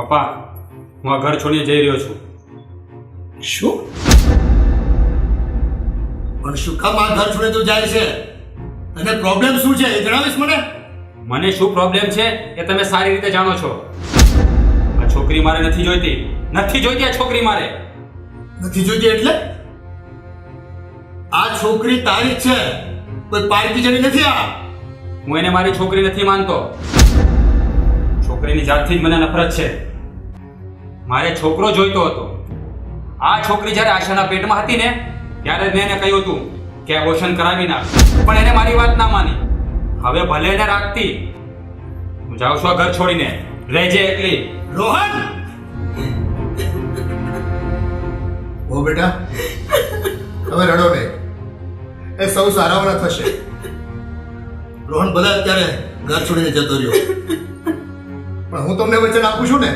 પપ્પા, હું આ ઘર છોડીને જઈ રહ્યો છું. શું? પણ શું કામ આ ઘર છોડે તું જાય છે? અને પ્રોબ્લેમ શું છે એ જણાવીશ મને? મને શું પ્રોબ્લેમ છે એ તમે સારી રીતે જાણો છો. આ છોકરી મારે નથી જોઈતી. નથી જોઈતી આ છોકરી મારે. નથી જોઈતી એટલે? આ છોકરી તારી જ છે, કોઈ પારકી જણી નથી. આ હું એને મારી છોકરી નથી માનતો. છોકરીની જાતથી જ મને નફરત છે. મારે છોકરો જોઈતો હતો. આ છોકરી જ્યારે આશાના પેટમાં હતી ને ત્યારે મેં એને કહ્યું હતું કે અબોર્શન કરાવી નાખ, પણ એને મારી વાત ના માની. હવે ભલે એને રાખતી, હું જાઉં છું આ ઘર છોડીને. રહેજે એકલી. રોહન! ઓ બેટા, તમે રડો નહીં, એ સૌ સારાવાના થશે. રોહન ભલે અત્યારે ઘર છોડીને જતો રહ્યો, પણ હું તમને વચન આપું છું ને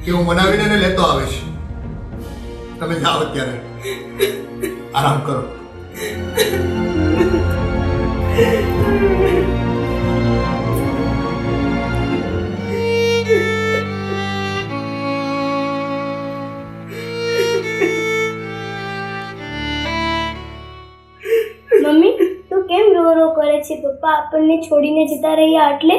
કે હું મનાવીને એને લેતો આવીશ. તમે જાઓ અત્યારે, આરામ કરો. મમ્મી, તું કેમ રો રો કરે છે? પપ્પા આપણને છોડીને જતા રહ્યા એટલે?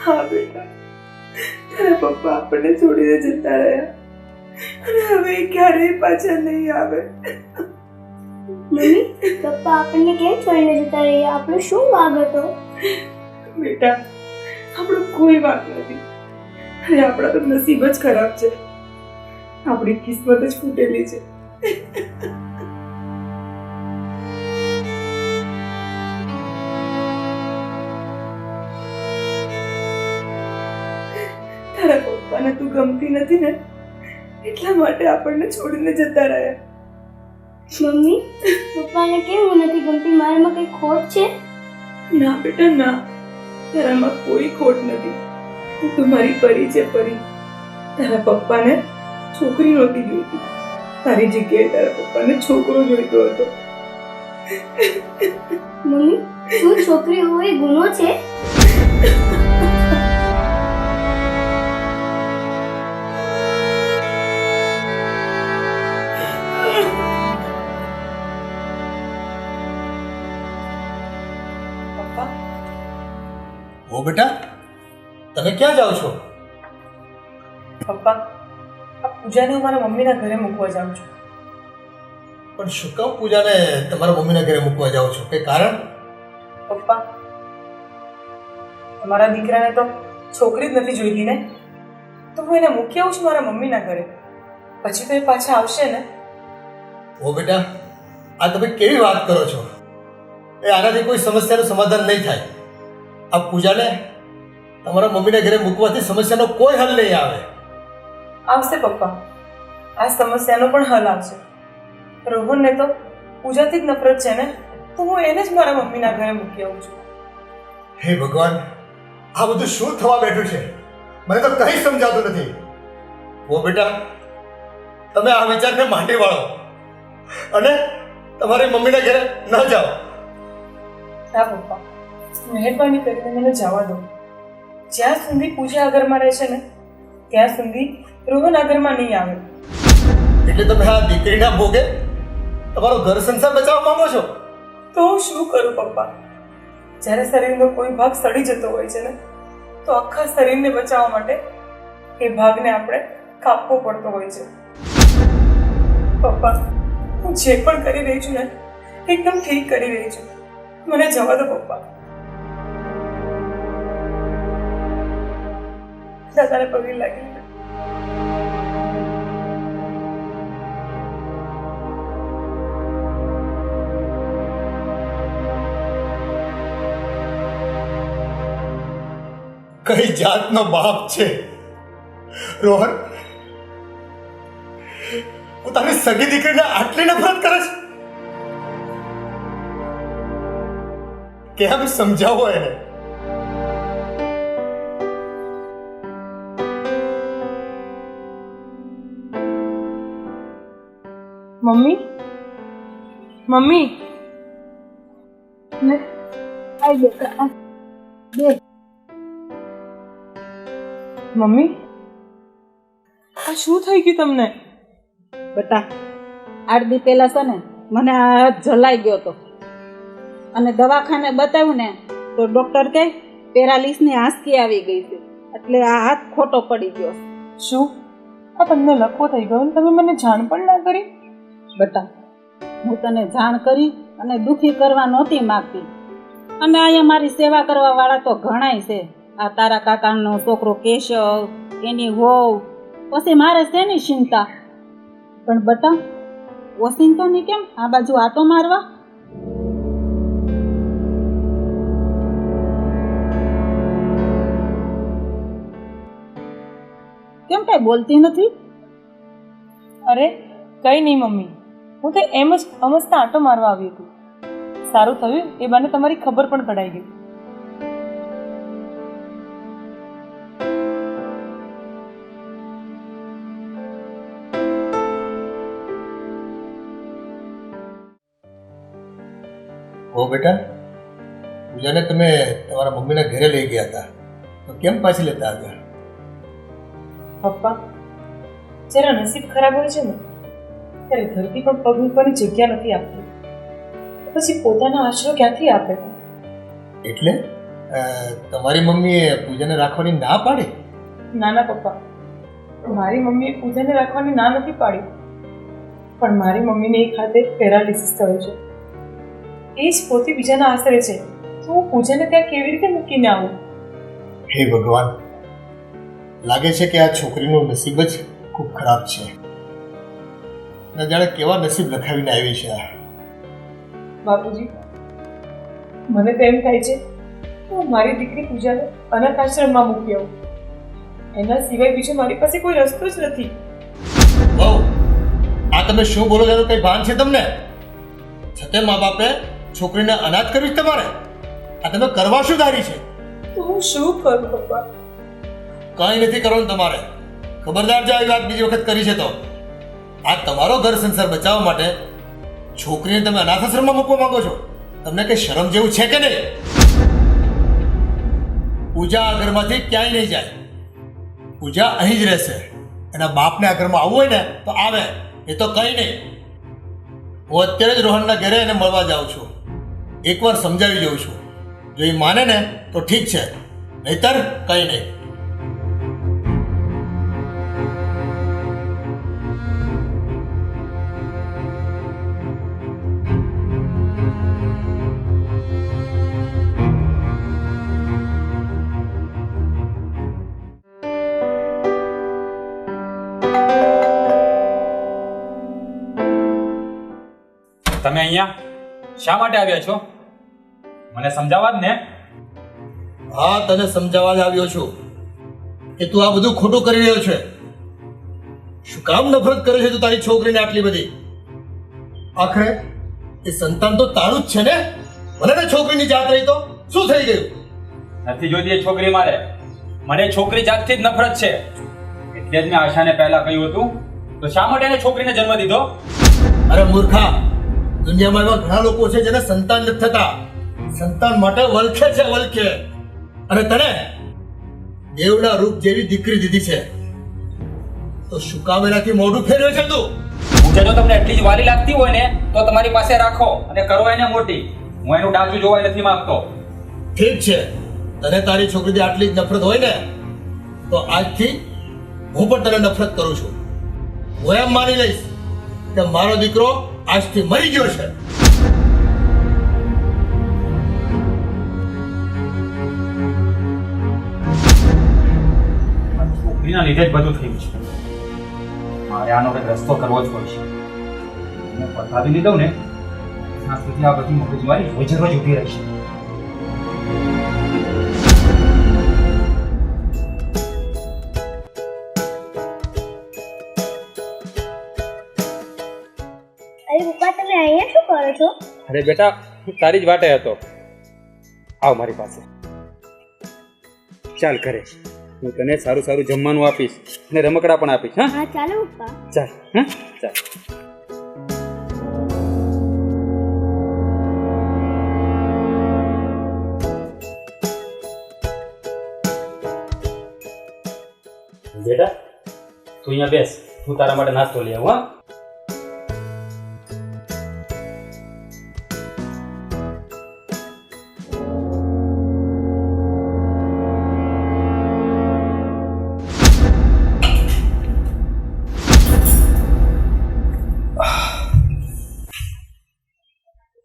હા બેટા, તારા પપ્પા આપણને છોડીને જતા રહ્યા અને હવે એ ક્યારેય પાછા નહીં આવે. મમ્મી, પપ્પા આપણને કેમ છોડીને જતા રહ્યા? આપણો શું વાગ હતો? બેટા, આપણો કોઈ વાંક નથી અને આપણા તો નસીબ જ ખરાબ છે. આપણી કિસ્મત જ ફૂટેલી છે. તારા પપ્પાને તું ગમતી નથી ને એટલા માટે આપણને છોડીને જતા રહ્યા. મમ્મી, પપ્પાને કેમ હું નથી ગમતી? મારામાં કઈ ખોટ છે? ના બેટા ના, તારામાં કોઈ ખોટ નથી. તું તો મારી પરી છે, પરી. તારા પપ્પાને છોકરી નહોતી જોઈતી, તારી જગ્યાએ તારા પપ્પાને છોકરો જોઈતો હતો. મમ્મી, શું છોકરી હોય ગુનો છે? પપ્પા, ઓ બેટા, તમે ક્યાં જાઓ છો? પપ્પા, આ પૂજાને હું મારા મમ્મીના ઘરે મૂકવા જાઉં છું. પણ શું કામ પૂજાને તમારા મમ્મીના ઘરે મૂકવા જાઓ છો? કઈ કારણ? પપ્પા, તમારા દીકરાને તો છોકરી જ નથી જોઈતી ને, તો હું એને મૂકી આવું છું મારા મમ્મીના ઘરે. પછી તો એ પાછા આવશે ને. ઓ બેટા, આ તમે કેવી વાત કરો છો? એ આનાથી કોઈ સમસ્યાનું સમાધાન નહીં થાય. આ પૂજાને તમારા મમ્મીના ઘરે મૂકવાથી સમસ્યાનો કોઈ હલ નહીં આવે. આવશે પપ્પા, આ સમસ્યાનો પણ હલ આવશે. રોહનને તો પૂજાથી જ નફરત છે ને, તો હું એને જ મારા મમ્મીના ઘરે મૂકી આવું છું. હે ભગવાન, આ બધું શું થવા બેઠું છે? મને તો કંઈ સમજાતું નથી. ઓ બેટા, તમે આ વિચારને માંડી વાળો અને તમારી મમ્મીના ઘરે ન જાઓ. ના પપ્પા, મહેરબાની કરીને મને જવા દો. જ્યાં સુધી પૂજા આગળમાં રહે છે ને ત્યાં સુધી રોહન આગળમાં નહીં આવે. એટલે તમે આ દીકરીના ભોગે તમારો ઘર સંસાર બચાવવા માંગો છો? તો હું શું કરું પપ્પા? જ્યારે શરીરનો કોઈ ભાગ સડી જતો હોય છે ને, તો આખા શરીરને બચાવવા માટે એ ભાગને આપણે કાપવો પડતો હોય છે. પપ્પા, હું જે પણ કરી રહી છું ને એકદમ ઠીક કરી રહી છું. મને જવા દો પપ્પા. દાદાને પગી લાગી. કઈ જાતનો બાપ છે રોહન? પોતાની સગી દીકરીને આટલી નફરત કરે છે? કેમ સમજાવો એને? મમ્મી, મમ્મી, આઈ બેટા આ બે મમ્મી આ શું થઈ ગયું તમને? બેટા 8 દી પહેલા છે ને મને આ હાથ જલાઈ ગયો હતો અને દવાખાને બતાવ્યું ને તો ડોક્ટર કહે પેરાલિસની આંસકી આવી ગઈ છે એટલે આ હાથ ખોટો પડી ગયો. શું આ તમને લખવો થઈ ગયો ને તમે મને જાણ પણ ના કરી? બેટા હું તને જાણ કરી અને દુખી કરવા નહોતી માંગતી અને અહીંયા મારી સેવા કરવા વાળા તો ઘણાય છે. આ તારા કાકાનો છોકરો કેશવ, એની વહુ, પછી મારે શેની ચિંતા? પણ બેટા ઓસિંતો ની કેમ આ બાજુ આટો મારવા? કેમ કઈ બોલતી નથી? અરે કંઈ નહીં મમ્મી, હું તો એમ જ અમસ્તા આંટો મારવા આવી હતી. સારું થયું એ બાને તમારી ખબર પણ કઢાઈ ગઈ. હો બેટા, પૂજાને તમે તમારા મમ્મીના ઘરે લઈ ગયા હતા તો કેમ પાછી લેતા આવ્યા? પપ્પા જરા નસીબ ખરાબ હોય છે ને ત્યારે ધરતી પણ પગ મૂકવાની જગ્યા નથી આપતી, પછી પોતાનો આશરો ક્યાંથી આપે? એટલે તમારી મમ્મીએ પૂજાને રાખવાની ના પાડી? ના ના પપ્પા, મારી મમ્મીએ પૂજાને રાખવાની ના નથી પાડી, પણ મારી મમ્મીને એક હાથે પેરાલિસિસ થયો છે. એ જ પોતે બીજાના આશરે છે તો હું પૂજાને ત્યાં કેવી રીતે મૂકીને આવું? હે ભગવાન, લાગે છે કે આ છોકરીનું નસીબ જ ખૂબ ખરાબ છે. ન જાણે કેવા નસીબ લખાવીને આવી છે આ. બાપુજી મને તો એમ થાય છે કે હું મારી દીકરી પૂજાને અનાથ આશ્રમમાં મૂકી આવું, એના સિવાય બીજો મારી પાસે કોઈ રસ્તો જ નથી. બહુ આ તમે શું બોલો છો? કઈ ભાન છે તમને? છતાં મા બાપે છોકરીને અનાથ કરવી જ તમારે? આ તમે કરવા શું ધારી છે? તો હું શું કરું પપ્પા? કંઈ નથી કરવાનું તમારે. ખબરદાર જો આવી વાત બીજી વખત કરી છે તો આ તમારો ઘર સંસાર બચાવવા માટે છોકરીને તમે અનાથ આશ્રમમાં મૂકવા માંગો છો? તમને કઈ શરમ જેવું છે કે નહીં? પૂજા આ ઘરમાંથી ક્યાંય નહીં જાય. પૂજા અહીં જ રહેશે. એના બાપને આ ઘરમાં આવવું હોય ને તો આવે, એ તો કંઈ નહીં. હું અત્યારે જ રોહનના ઘરે એને મળવા જાઉં છું. એકવાર સમજાવી જાઉં છું. જો એ માને ને તો ઠીક છે, નહીતર કંઈ નહીં. તમે અહીંયા શા માટે આવ્યા છો? મને સમજાવવા જ ને. હા, તને સમજાવવા જ આવ્યો છું કે તું આ બધું ખોટું કરી રહ્યો છે. શું કામ નફરત કરે છે તું તારી છોકરીને આટલી બધી? આખરે એ સંતાન તો તારું જ છે ને? મને ને છોકરીની જાત રહી તો શું થઈ ગયું? નથી જોઈતી એ છોકરી મારે. મને છોકરી જાતથી જ નફરત છે. એટલે જ મેં આશાને પહેલા કહ્યું હતું તો શા માટે એને છોકરીને જન્મ દીધો? અરે મૂર્ખા, દુનિયામાં એવા ઘણા લોકો છે જેને સંતાન નથી થતા. સંતાન માટે વલખે છે, વલખે. અને તને દેવના રૂપ જેવી દીકરી દીધી છે તો શું કામ એનાથી મોઢું ફેરવે છે તું? પૂજા જો તમને એટલી જ વાલી લાગતી હોય ને તો તમારી પાસે રાખો અને કરો એને મોટી. હું એનું ડાચું જોવા નથી માંગતો. ઠીક છે, તને તારી છોકરીથી આટલી જ નફરત હોય ને તો આજથી હું પણ તને નફરત કરું છું. હું એમ માની લઈશ કે મારો દીકરો આજથી મરી ગયો છે. છોકરીના લીધે જ બધું થયું છે. મારે આનો કંઈક રસ્તો કરવો જ પડશે. હું પતાવી લીધો ને ત્યાં સુધી આ બધી મગજમારી રોજ રોજ ઊભી રહેશે. અરે પપ્પા, તમે અહીંયા શું કરો છો? અરે બેટા, હું તારી જ વાટે હતો. આવ મારી પાસે. ચાલ ઘરે, હું તને સારું સારું જમવાનું આપીશ અને રમકડા પણ આપીશ. હા હા ચાલો પપ્પા. ચાલ. હા ચાલ. બેટા તું અહીંયા બેસ, હું તારા માટે નાસ્તો લઈ આવું.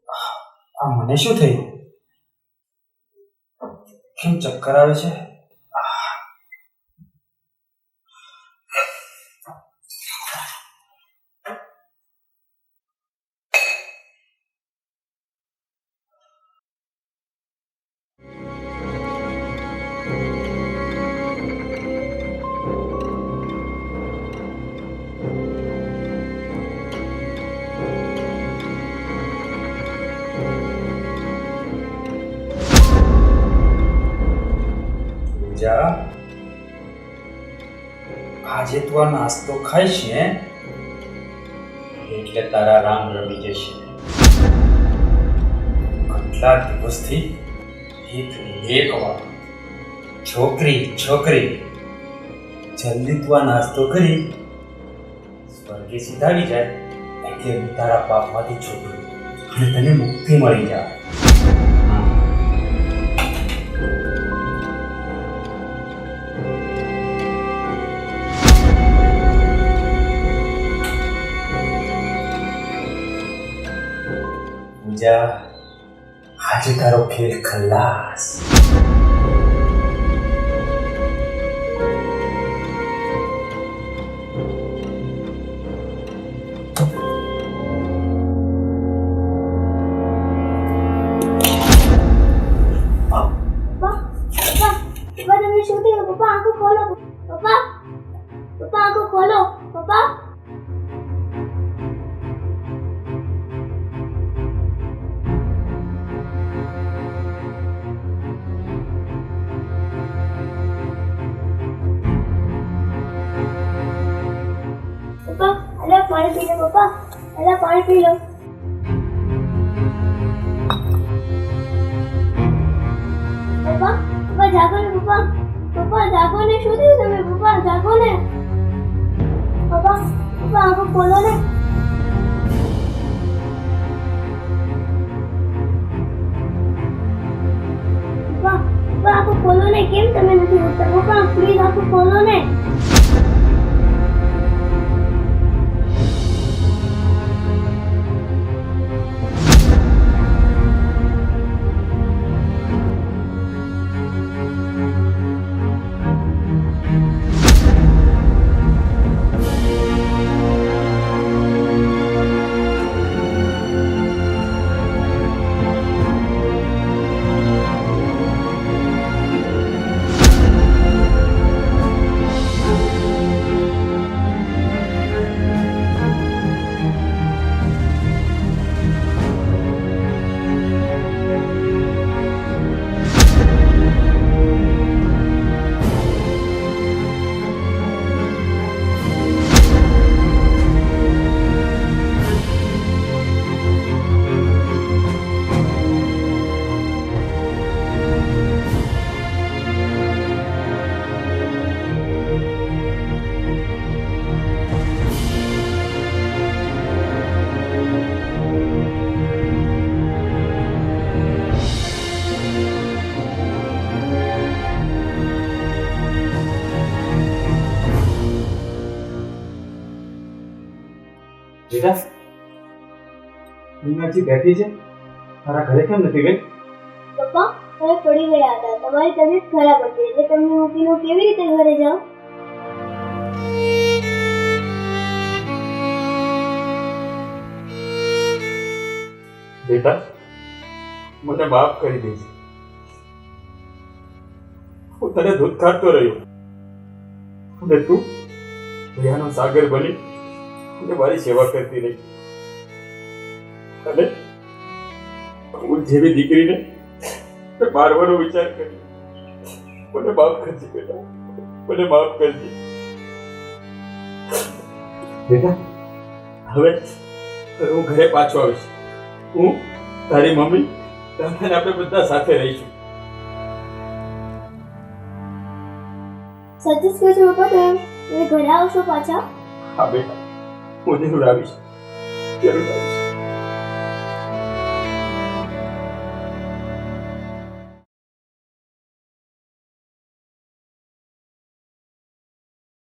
હા, આ મને શું થયું? કેમ ચક્કર આવે છે? પૂજા, આજે તું આ નાસ્તો ખાઈશ ને એટલે તારા રામ રમી જશે. કેટલા દિવસથી એક વાર છોકરી છોકરી, જલ્દી તું આ નાસ્તો કરી સ્વર્ગે સીધાવી જાય એટલે તારા પાપમાંથી છૂટું અને તને મુક્તિ મળી જાય. પૂજા, આજે તારો ખેલ ખલાસ. પપ્પા પપ્પા પપ્પા તમે શું થયું? પપ્પા આંખો ખોલો. પપ્પા પપ્પા આંખો ખોલો. પપ્પા પપ્પા અલા પાણી પી લો. પપ્પા અલા પાણી પી લો. પપ્પા પપ્પા જાગો ને. પપ્પા પપ્પા જાગો ને. શું થયું તમે? પપ્પા જાગો ને. પપ્પા પપ્પા આંખો ખોલો ને. પપ્પા પપ્પા આંખો ખોલો ને. કેમ તમે નથી ઉઠતા? પપ્પા પ્લીઝ આંખો ખોલો ને. બેટા, મીનાક્ષી બેઠી છે, તારા ઘરે કેમ નથી ગઈ? પપ્પા તમે પડી ગયા હતા. તમારી તબિયત ખરાબ હતી એટલે તમને મૂકીને હું કેવી રીતે ઘરે જાઉં? બેટા, મને માફ કરી દેજે. હું તને ધૂતકારતો રહ્યો અને તું દયાનો સાગર બની અને મારી સેવા કરતી રહી. અને હું જેવી દીકરીને મારવાનો વિચાર કર્યો. મને માફ કરજે બેટા, મને માફ કરજે. બેટા, હવે હું ઘરે પાછો આવીશ. હું, તારી મમ્મી, અને આપણે બધા સાથે રહીશું. સતીશ કહે છે પપ્પા તમે ઘરે આવશો પાછા? હા બેટા, હું જરૂર આવીશ, જરૂર આવીશ.